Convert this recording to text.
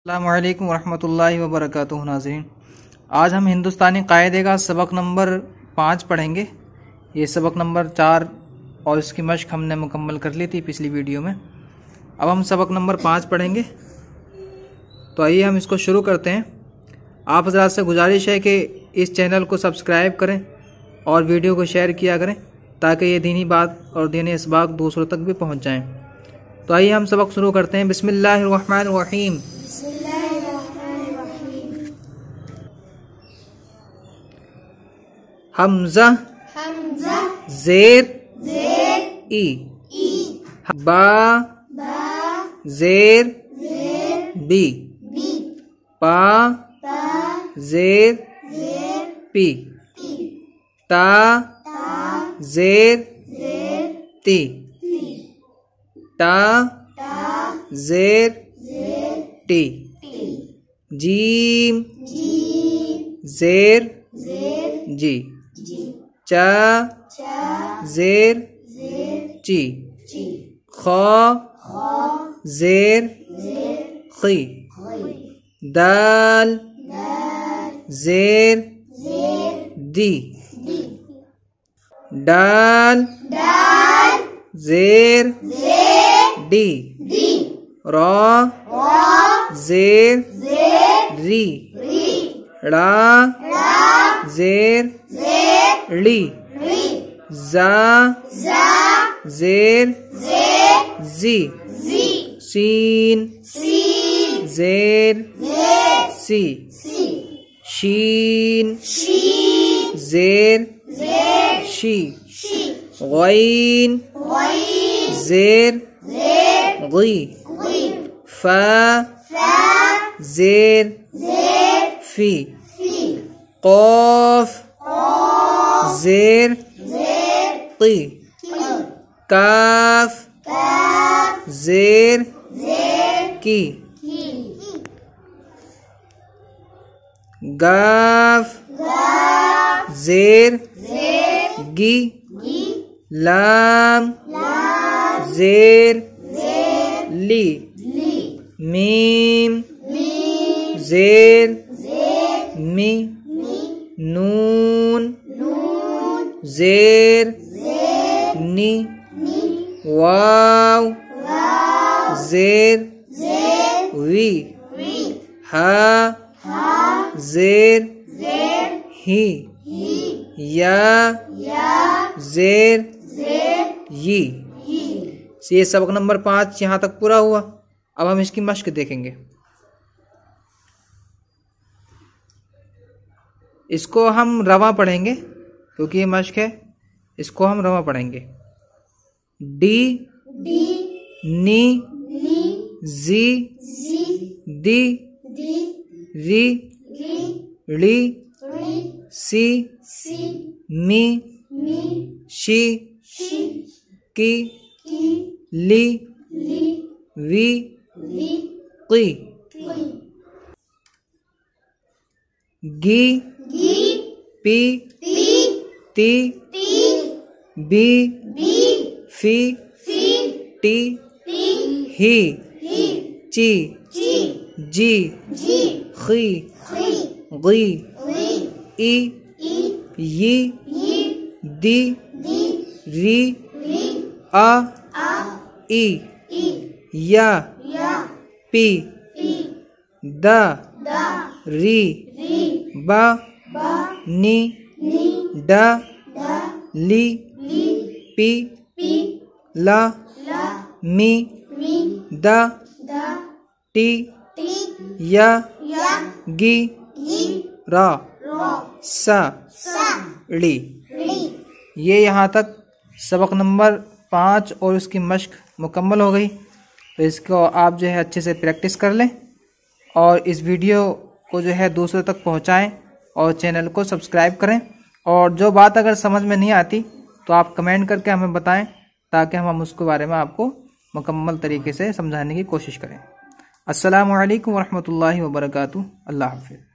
अस्सलामुअलैकुम वरहमतुल्लाहि वबरकातुहू। नाज़रीन, आज हम हिंदुस्तानी कायदे का सबक नंबर 5 पढ़ेंगे। ये सबक नंबर 4 और इसकी मश्क हमने मुकम्मल कर ली थी पिछली वीडियो में। अब हम सबक नंबर 5 पढ़ेंगे। तो आइए हम इसको शुरू करते हैं। आप हज़रात से गुजारिश है कि इस चैनल को सब्सक्राइब करें और वीडियो को शेयर किया करें ताकि ये दीनी बात और दीनी इसबाक दूसरों तक भी पहुँच जाएँ। तो आइए हम सबक शुरू करते हैं। बिस्मिल्लाहिर्रहमानिर्रहीम। हमजा ज़ेर ई, बा ज़ेर बी, पा ज़ेर पी, ता ज़ेर ती, ता ज़ेर टी, जीम ज़ेर जी, चा ज़ेर ची, खा ज़ेर खी, दाल ज़ेर दी, डाल ज़ेर डी, रा ज़ेर री, ड़ा ज़ेर ली, जा ज़ेर जी, सीन ज़ेर सी, शीन ज़ेर शी, गईन ज़ेर गी, फा ज़ेर फी, क़ाफ ज़ेर क़ी, काफ ज़ेर की, गाफ ज़ेर गी, लाम ज़ेर ली, मीम ज़ेर मी, नून ज़ेर नी, वाव ज़ेर वी, हा ज़ेर ही, या ज़ेर यी। ये सबक नंबर 5 यहाँ तक पूरा हुआ। अब हम इसकी मश्क देखेंगे। इसको हम रवा पढ़ेंगे क्योंकि ये मश्क है। इसको हम रवा पढ़ेंगे। डी नी जी दी री ली सी मी शी की ली वी की, गी पी ती बी फी टी ही ची जी खी गी ई यी दी री आ ई या पी दा री बा नी डा ली पी ला मी दा टी या गी रा सा ली। ये यहाँ तक सबक नंबर 5 और उसकी मश्क मुकम्मल हो गई। तो इसको आप जो है अच्छे से प्रैक्टिस कर लें और इस वीडियो को जो है दूसरों तक पहुँचाएँ और चैनल को सब्सक्राइब करें। और जो बात अगर समझ में नहीं आती तो आप कमेंट करके हमें बताएं ताकि हम उसके बारे में आपको मुकम्मल तरीके से समझाने की कोशिश करें। अस्सलामु अलैकुम वरहमतुल्लाहि वबरकातुहू। अल्लाह हाफ़िज़।